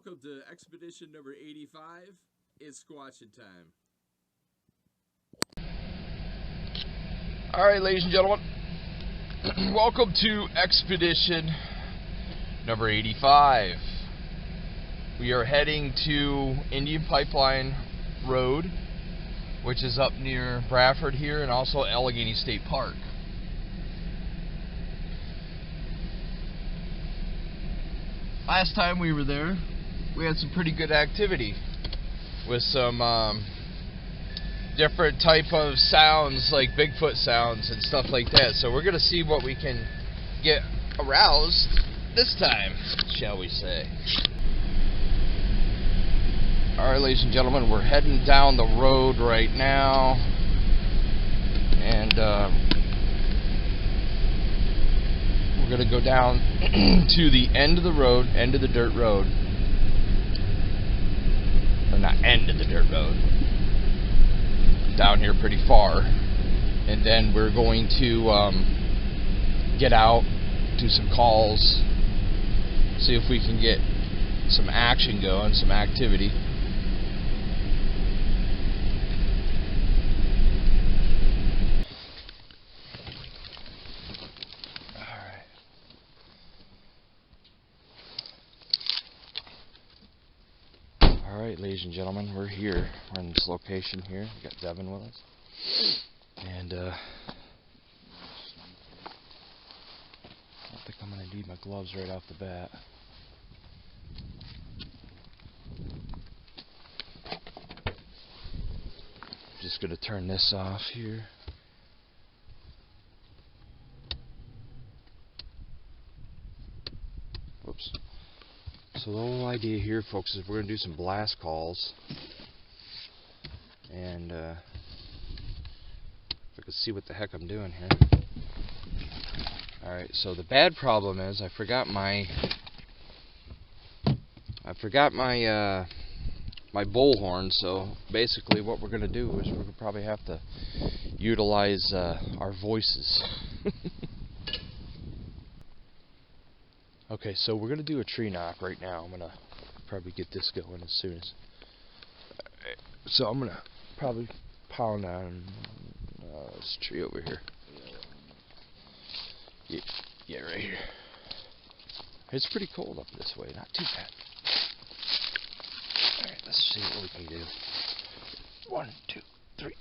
Welcome to expedition number 85. It's squatching time. Alright, ladies and gentlemen, welcome to expedition number 85. We are heading to Indian Pipeline Road, which is up near Bradford here, and also Allegheny State Park. Last time we were there, we had some pretty good activity with some different type of sounds, like Bigfoot sounds and stuff like that. So we're gonna see what we can get aroused this time, shall we say. Alright, ladies and gentlemen, we're heading down the road right now, and we're gonna go down to the end of the road, end of the dirt road. Or not end of the dirt road, down here pretty far, and then we're going to get out, do some calls, see if we can get some action going, some activity. Alright, ladies and gentlemen, we're here. We're in this location here. We got Devin with us. And I think I'm going to need my gloves right off the bat. Just going to turn this off here. Whoops. So the whole idea here, folks, is we're going to do some blast calls, and if I can see what the heck I'm doing here. Alright, so the bad problem is I forgot my my bullhorn, so basically what we're going to do is we're going to probably have to utilize our voices. Okay, so we're going to do a tree knock right now. I'm going to probably get this going as soon as... Alright, so I'm going to probably pound on this tree over here. Yeah, right here. It's pretty cold up this way, not too bad. Alright, let's see what we can do. 1, 2, 3.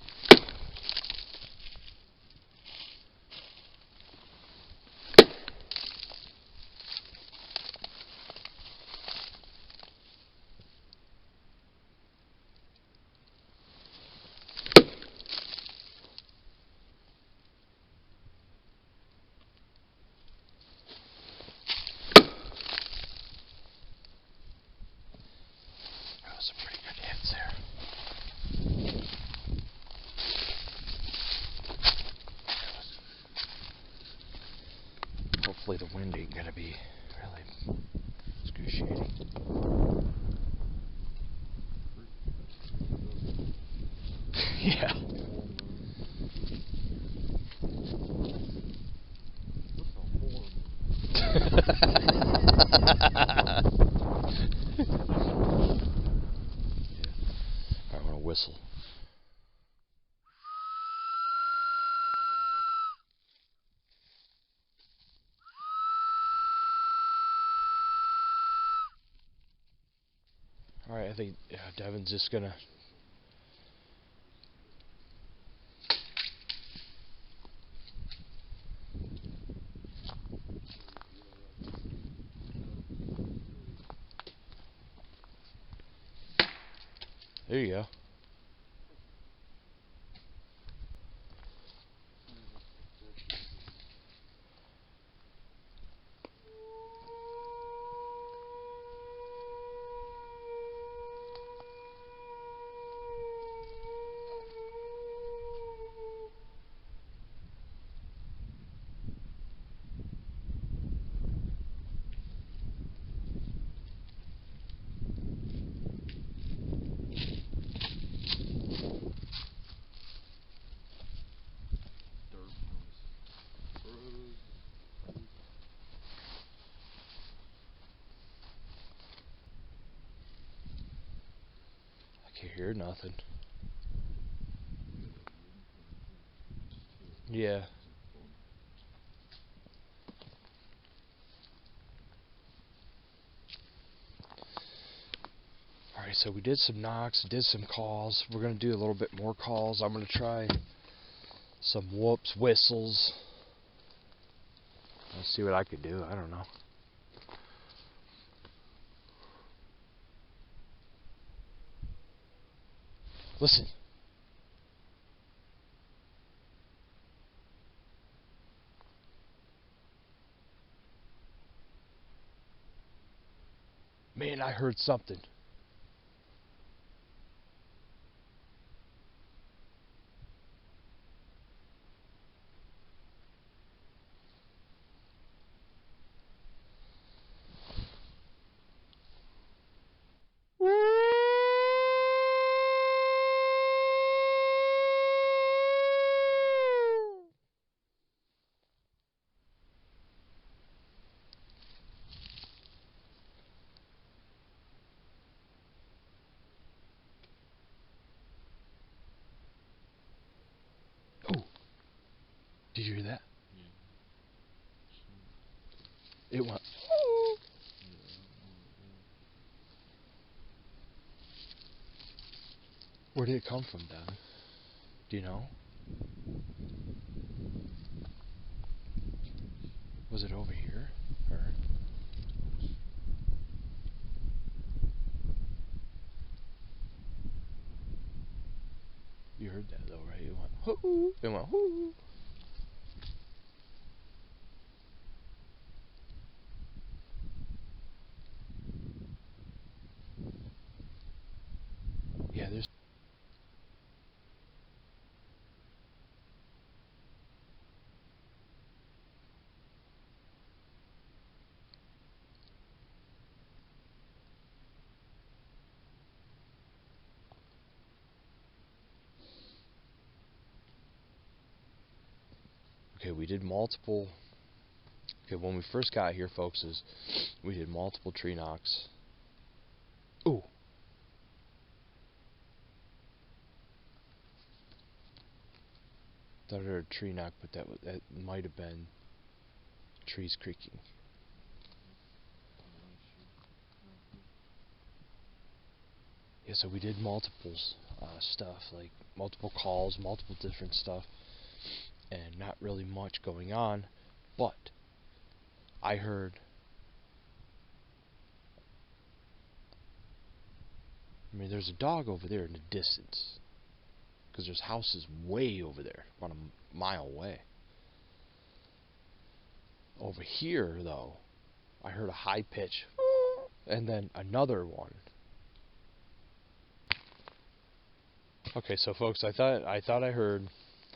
Some pretty good hits there. Hopefully the wind ain't gonna be really excruciating. Yeah. I want to whistle. Alright, I think Devin's just gonna There you go. I can't hear nothing. Yeah. Alright, so we did some knocks, did some calls. We're going to do a little bit more calls. I'm going to try some whoops, whistles. Let's see what I can do. I don't know. Listen. Man, I heard something. Oh, did you hear that? Yeah. It went. Where did it come from, Devin? Do you know? Was it over here? Or? You heard that though, right? It went hoo. It went hoo. Yeah, there's. Okay, we did multiple. Okay, when we first got here, folks, we did multiple tree knocks. Ooh. Thought I heard a tree knock, but that might have been trees creaking. Yeah, so we did multiples stuff, like multiple calls, multiple different stuff, and not really much going on, but I heard. I mean, there's a dog over there in the distance, because there's houses way over there, about a mile away. Over here, though, I heard a high pitch, and then another one. Okay, so folks, I thought I heard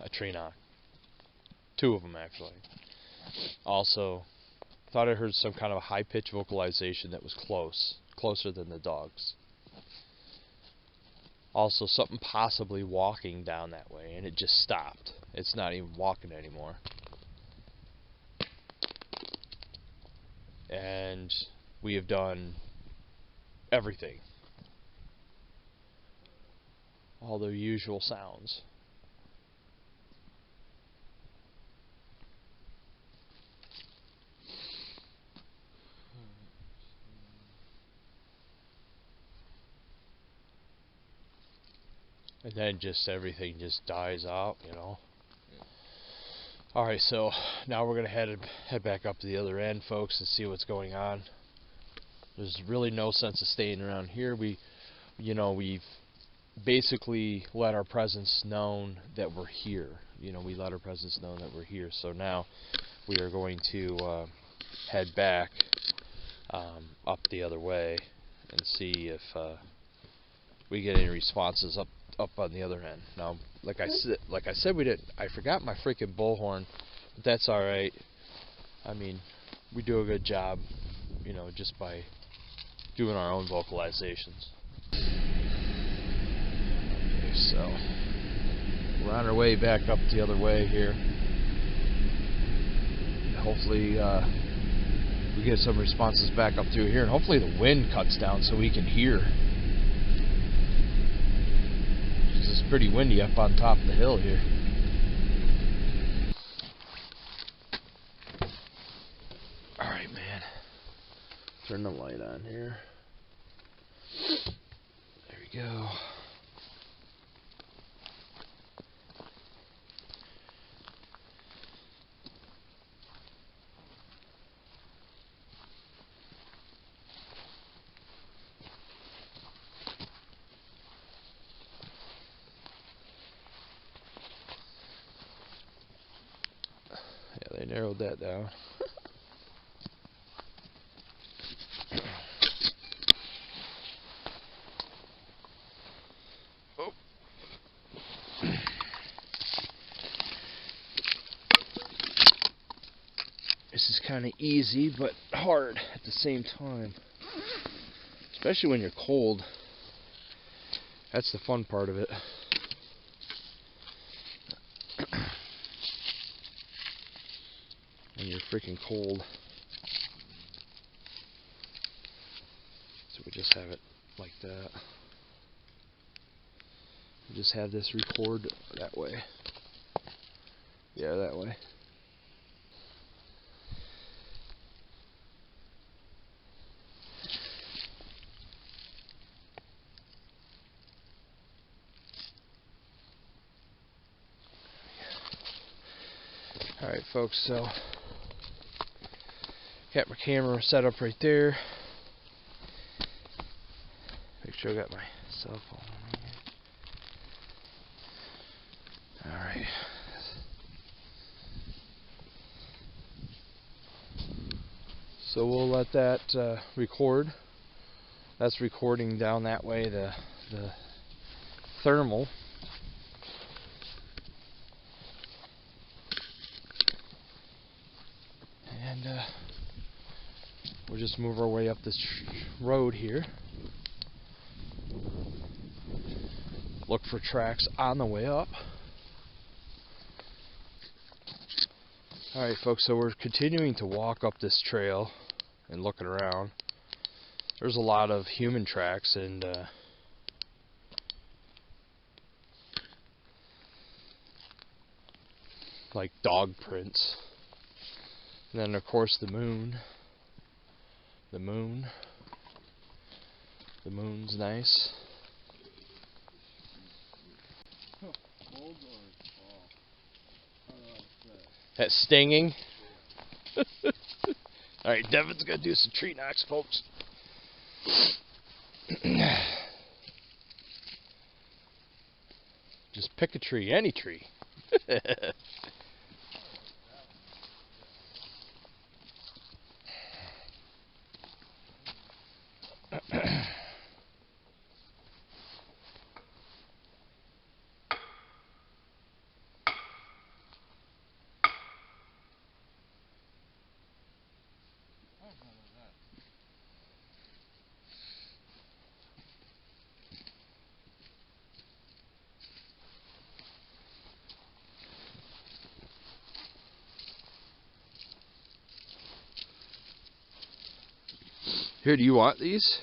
a tree knock. Two of them, actually. Also, thought I heard some kind of a high-pitched vocalization that was closer than the dogs. Also, something possibly walking down that way, and it just stopped. It's not even walking anymore. And we have done everything. All the usual sounds. And then just everything just dies out, you know. Alright, so now we're going to head back up to the other end, folks, and see what's going on. There's really no sense of staying around here. We've basically let our presence known that we're here. You know, we let our presence known that we're here. So now we are going to head back up the other way and see if we get any responses up on the other end. Now, like I said, we didn't. I forgot my freaking bullhorn, but that's all right. I mean, we do a good job, you know, just by doing our own vocalizations. Okay, so we're on our way back up the other way here. Hopefully, we get some responses back up through here, and hopefully the wind cuts down so we can hear. It's pretty windy up on top of the hill here. Alright, man. Turn the light on here. There we go. Yeah, they narrowed that down. Oh. This is kind of easy, but hard at the same time. Especially when you're cold. That's the fun part of it. When you're freaking cold. So we just have it like that. We just have this record that way. Yeah, that way. Alright folks, so got my camera set up right there. Make sure I got my cell phone on here. Alright. So we'll let that record. That's recording down that way, the thermal. And we'll just move our way up this road here. Look for tracks on the way up. Alright folks, so we're continuing to walk up this trail and looking around. There's a lot of human tracks and like dog prints. And then of course the moon. The moon's nice. That stinging. Alright, Devin's gonna do some tree knocks, folks. Just pick a tree, any tree. Here, do you want these?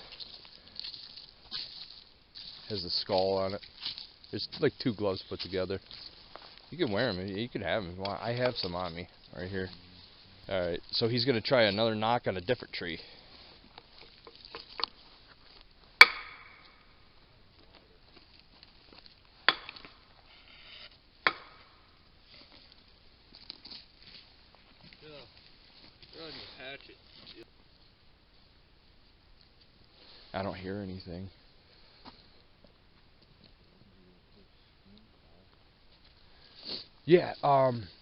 Has a skull on it. There's like 2 gloves put together. You can wear them. You can have them if you want. I have some on me right here. Alright, so he's going to try another knock on a different tree. I don't hear anything. Yeah,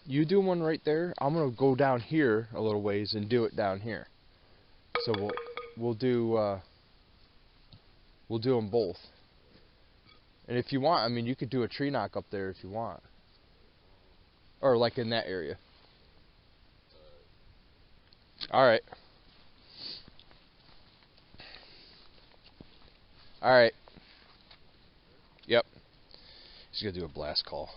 you do one right there. I'm gonna go down here a little ways and do it down here. So we'll do them both. And if you want, I mean, you could do a tree knock up there if you want, or like in that area. All right. All right. Yep. He's gonna do a blast call.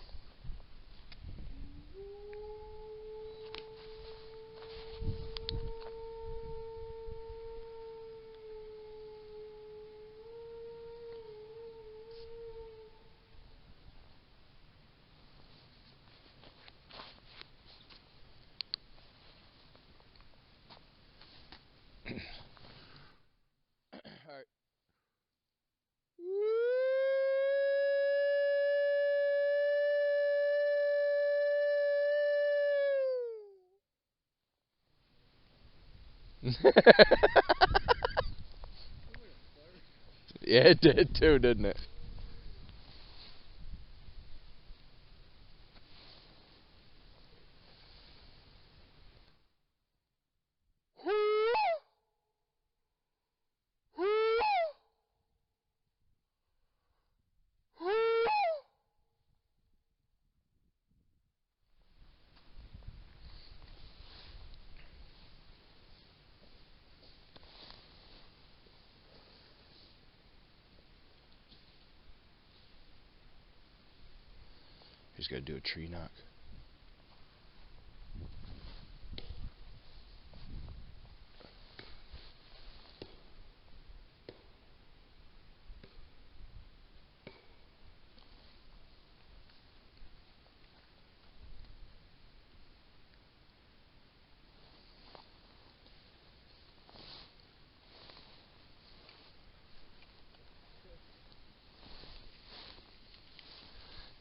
Yeah, it did too, didn't it? He's gonna do a tree knock.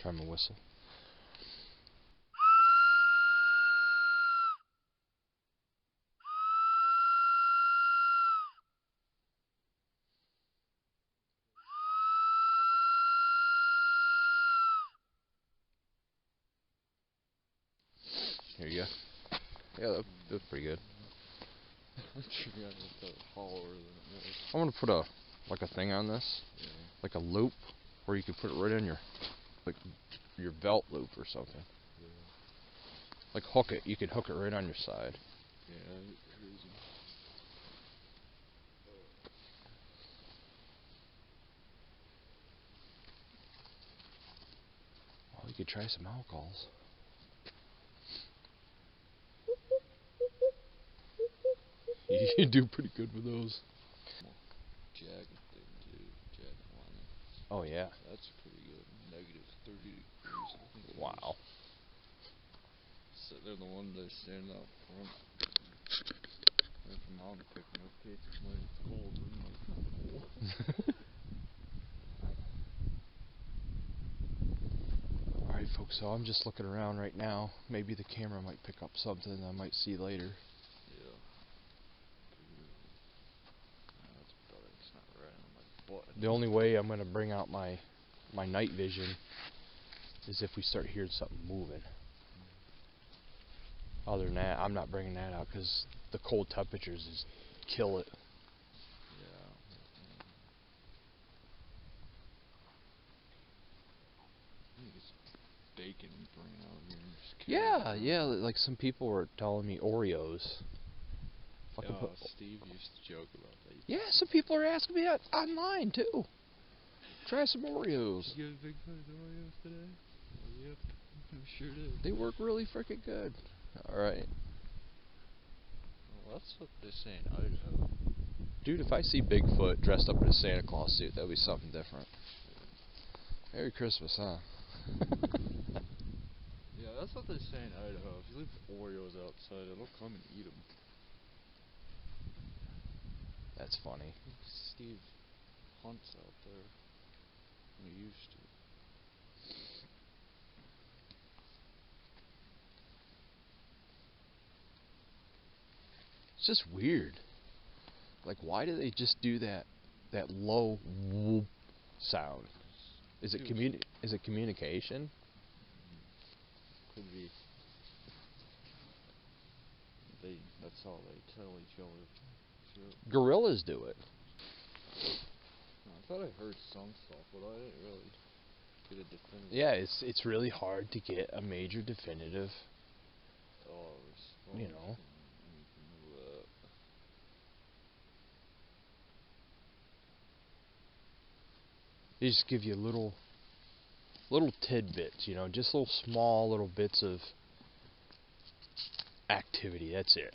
Try my whistle. Here you go. Yeah, that's pretty good. I'm gonna put a thing on this, like a loop, where you can put it right on your belt loop or something. Yeah. Like hook it. You can hook it right on your side. Yeah, crazy. Well, you could try some alcohols. You do pretty good with those. Jacket thing too. Jacket one. Oh yeah. That's pretty good. -30 degrees, I think it Wow. is. Sitting there the one day standing out front. Went from mountain picking up cases when it's cold. I'm like, Alright folks, so I'm just looking around right now. Maybe the camera might pick up something I might see later. yeah. That's better. It's not right on my butt. The only way I'm gonna bring out my night vision is if we start hearing something moving. Other than that, I'm not bringing that out because the cold temperatures just kill it. Yeah. You get some bacon and bring it out here and just kill it. Yeah, like some people were telling me Oreos. Fucking Yeah, Steve used to joke about that. yeah, some people are asking me online too. Try some Oreos. Did you get a big fan of Oreos today? Oh, yep. I sure did. They work really freaking good. Alright. Well, that's what they say in Idaho. Dude, if I see Bigfoot dressed up in a Santa Claus suit, that'll be something different. Merry Christmas, huh? Yeah, that's what they say in Idaho. If you leave Oreos outside, it'll come and eat them. That's funny. Steve hunts out there. He used to. It's just weird. Like, why do they just do that low whoop sound? Is it communication? Could be. That's how they tell each other. Shit. Gorillas do it. I thought I heard some stuff, but I didn't really get a definitive. Yeah, it's really hard to get a major definitive. Response. You know. They just give you little tidbits, you know, just little small little bits of activity. That's it.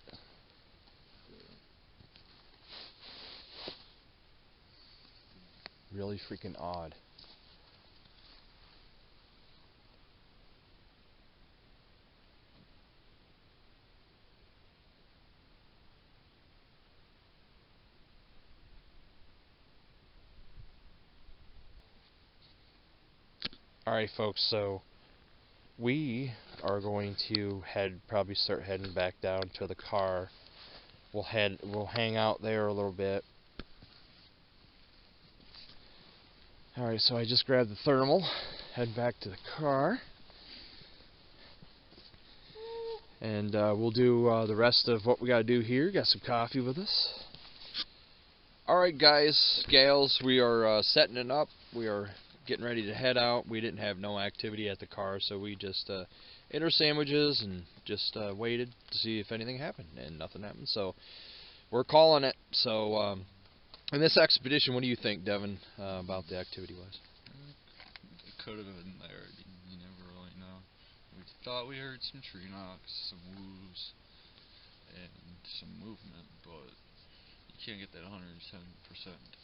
Really freaking odd. Alright folks, so we are going to probably start heading back down to the car. We'll hang out there a little bit. Alright, so I just grabbed the thermal, head back to the car, and we'll do the rest of what we gotta do here. Got some coffee with us. Alright guys, gals, we are setting it up. We are getting ready to head out. We didn't have no activity at the car, so we just ate our sandwiches and just waited to see if anything happened, and nothing happened, so we're calling it. So in this expedition, what do you think, Devin, about the activity-wise? It could have been there. You never really know. We thought we heard some tree knocks, some woos, and some movement, but you can't get that 110%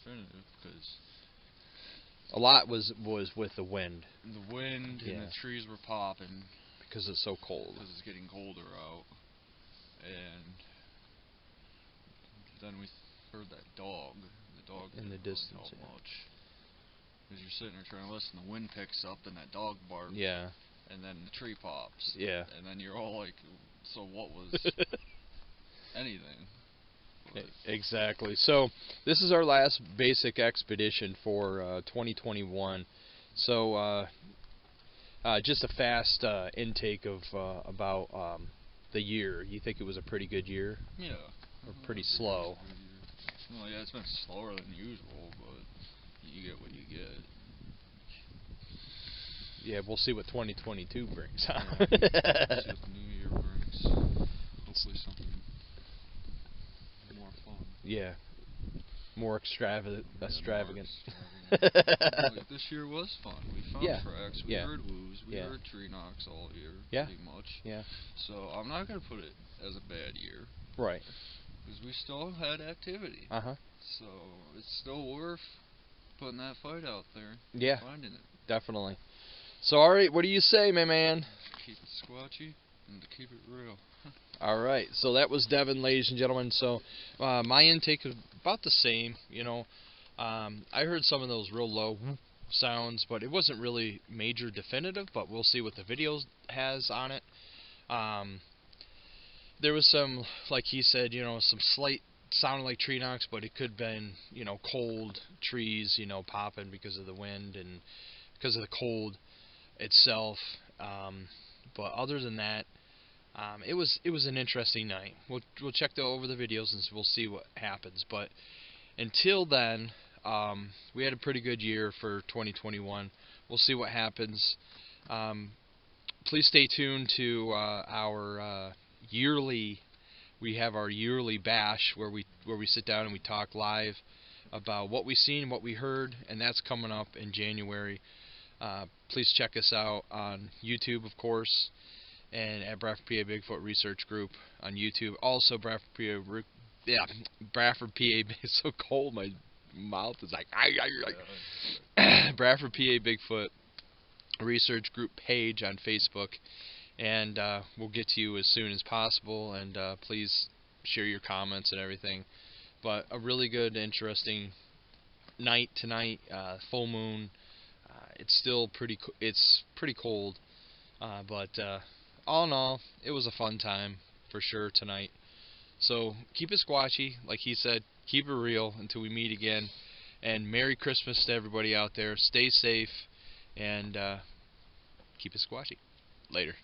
definitive because a lot was with the wind. The wind and the trees were popping because it's so cold. Because it's getting colder out, and then we heard that dog. The dog in the distance. Really much. Because you're sitting there trying to listen, the wind picks up, then that dog barks. Yeah. And then the tree pops. Yeah. And then you're all like, so what was anything? But exactly. So this is our last basic expedition for 2021. So just a fast intake of about the year. You think it was a pretty good year? Yeah. Or pretty slow? Well, yeah, it's been slower than usual, but you get what you get. Yeah, we'll see what 2022 brings. Yeah, we'll see what the new year brings. Hopefully something more fun. Yeah, more extravagant. Like, this year was fun. We found tracks. We heard woos. We heard tree knocks all year, pretty much. Yeah. So I'm not gonna put it as a bad year. Right. Because we still had activity. So it's still worth putting that fight out there. Yeah. Finding it. Definitely. So, alright, what do you say, my man? Keep it squatchy and to keep it real. Alright, so that was Devin, ladies and gentlemen. So, my intake is about the same, you know. I heard some of those real low sounds, but it wasn't really major definitive, but we'll see what the video has on it. There was some, like he said, you know, some slight sounded like tree knocks, but it could have been, you know, cold trees, you know, popping because of the wind and because of the cold itself. But other than that, it was an interesting night. We'll check over the videos and we'll see what happens. But until then, we had a pretty good year for 2021. We'll see what happens. Please stay tuned to our yearly. We have our yearly bash where we sit down and we talk live about what we've seen, what we heard, and that's coming up in January. Please check us out on YouTube, of course, and at Bradford, PA Bigfoot Research Group on YouTube. Also, Bradford, PA. It's so cold, my mouth is like. Bradford, PA Bigfoot Research Group page on Facebook, and we'll get to you as soon as possible. And please share your comments and everything. But a really good, interesting night tonight. Full moon. It's still pretty cold, but all in all, it was a fun time for sure tonight. So keep it squatchy, like he said. Keep it real until we meet again. And Merry Christmas to everybody out there. Stay safe and keep it squatchy. Later.